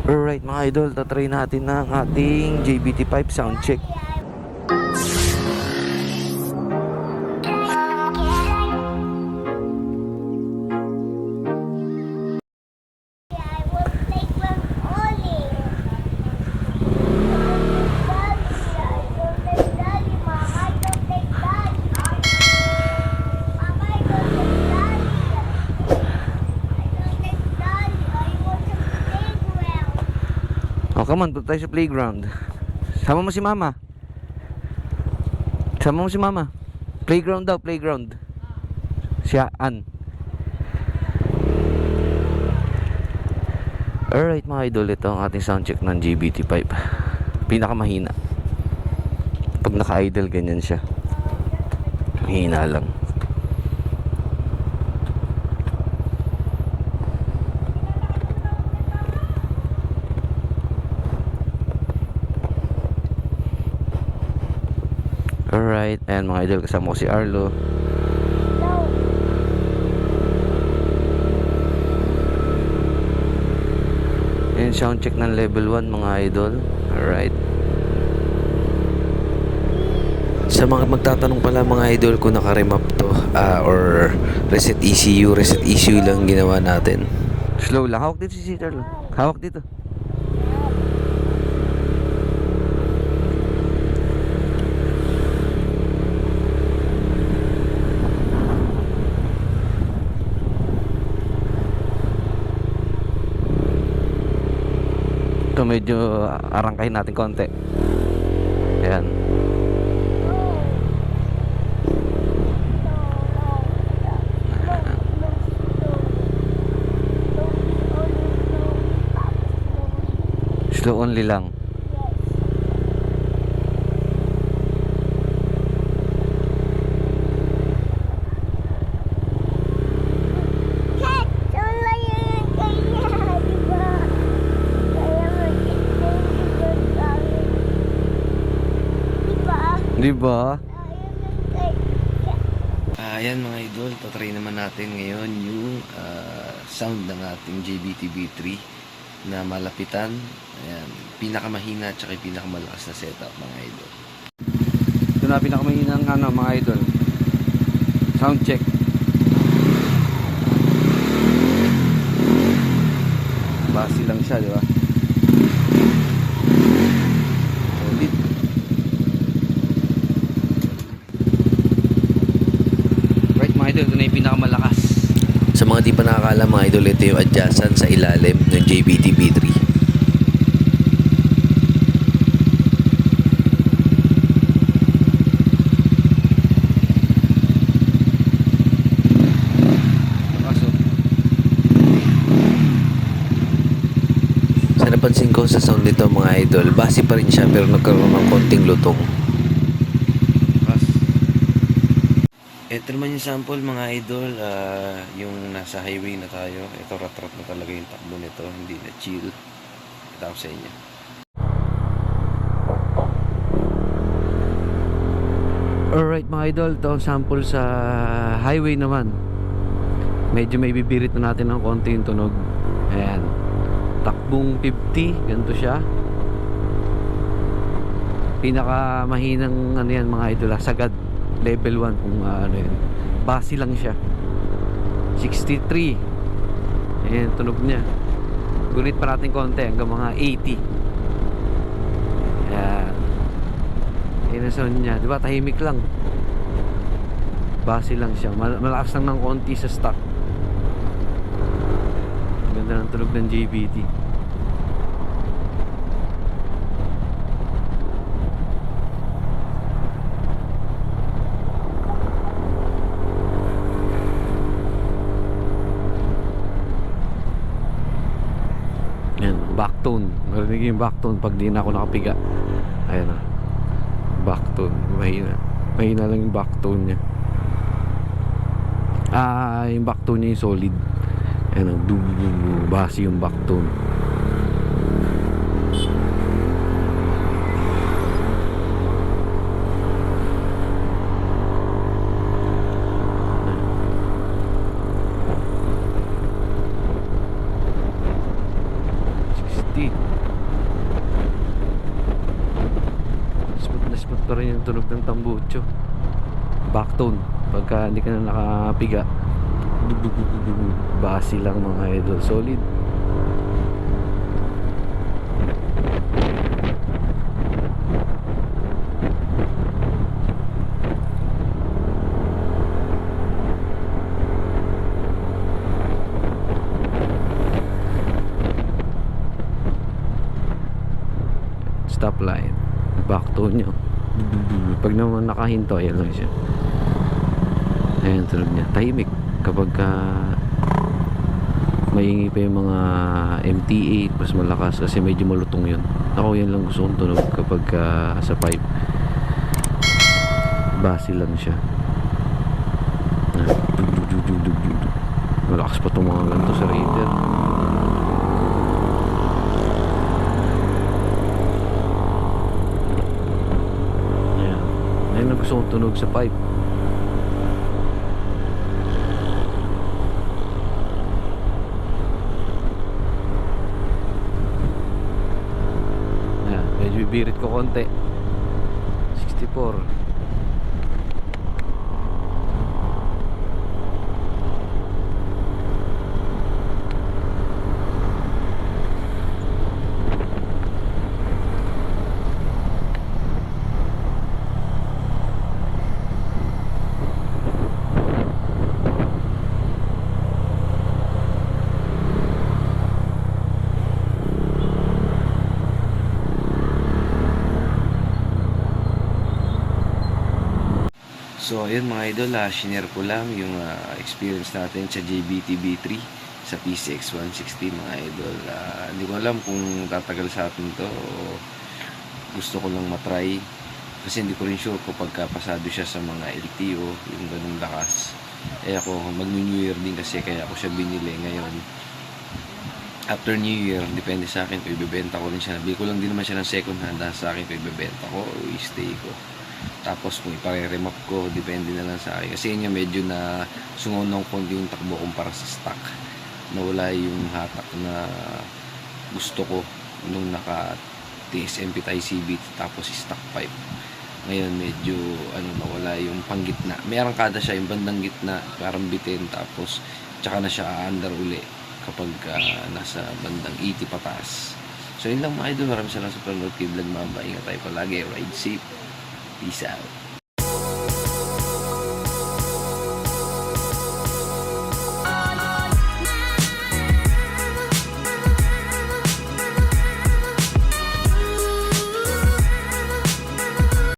Alright mga idol, tatry natin ng ating JBT5 sound check. Oh, come on, punta tayo sa playground. Sama mo si mama. Sama mo si mama. Playground daw, playground. Siya, Ann. Alright mga idol, ito ang ating soundcheck ng GBT5. Pinakamahina. Pag naka-idle, ganyan siya. Mahina lang. Alright, and mga idol, kasama ko si Arlo. And sound check ng level 1 mga idol. Alright. Sa mga magtatanong pala mga idol kung naka-remap to or reset ECU lang ginawa natin. Slow lang, hawak dito si Arlo. Hawak dito. Ito medyo arangkahin natin konti. Ayan. Slow only lang. Diba? Ayan mga idol, tatry naman natin ngayon yung sound ng ating JBT B3 na malapitan. Ayan, pinakamahina at saka pinakamalakas na setup mga idol. Ito na pinakamahina ng mga idol. Sound check. Basi lang siya, di ba? Idol, ito na yung pinakamalakas. Sa mga di pa nakakala mga idol, ito yung adjacent sa ilalim ng JBT B3. Sa napansin ko sa sound nito mga idol, base pa rin siya pero nagkaroon ng konting lutong. Ito naman yung sample mga idol, yung nasa highway na tayo. Ito rat-rat na talaga yung takbo nito, hindi na chill. Ito ako sa inyo. Alright mga idol, ito ang sample sa highway naman. Medyo may bibirit na natin ng konti yung tunog. Ayan, takbong 50, ganito siya. Pinaka mahinang ano yan mga idol, sagad level 1 kung ano yun, base lang siya. 63. Ayan, tunog niya. Gunit pa natin konti hanggang mga 80. Ayan. Ayan ang sound niya, diba tahimik lang, base lang siya. Malakas lang ng konti sa stock. Ganda ng tunog ng JBT. Backtone, marinig yung backtone pag di na ako nakapiga. Ayan na, backtone, mahina lang yung backtone nya. Yung backtone nya yung solid. Ayan na, base yung backtone. 150. Smooth na smooth pa rin yung tunog ng tambucho. Backtone pagka hindi ka na nakapiga. Basi lang mga idol, solid. Stoplight, backtone nyo. Pag naman nakahinto, ayan lang siya. Ayan, tunog niya. Tahimik kapag maingay pa yung mga MTA, mas malakas kasi medyo malutong yun. Ako yan lang gusto kong tunog kapag sa pipe. Basi lang siya. Malakas pa itong mga ganito sa Raider. Ayan lang gusto kong tunog sa pipe. Medyo bibirit ko konti. 64. So ayun mga idol, shinare ko lang yung experience natin sa JBT B3 sa PCX 160 mga idol. Hindi ko alam kung tatagal sa atin to o gusto ko lang matry kasi hindi ko rin sure kung pagkapasado siya sa mga LTO yung ganung lakas. Ako mag-New Year din kasi kaya ako siya binili ngayon. After New Year, depende sa akin kung ibebenta ko rin siya. Bili ko lang din naman siya ng second hand, sa akin kung ibebenta ko o i-stay ko. Tapos kung ipare-remap ko, depende na lang sa akin. Kasi yun yung medyo na sungaw ng konti yung takbo kumpara sa stock. Nawala yung hatak na gusto ko nung naka TSMP Type CBT tapos stock pipe. Ngayon medyo nawala yung panggitna. May arangkada siya yung bandang gitna, parang bitin tapos tsaka na siya aandar uli kapag nasa bandang 80 pataas. So yun lang mga idol, maraming salamat sa panonood kay Vlog Mamba. Ingat tayo palagi, ride safe. Peace out.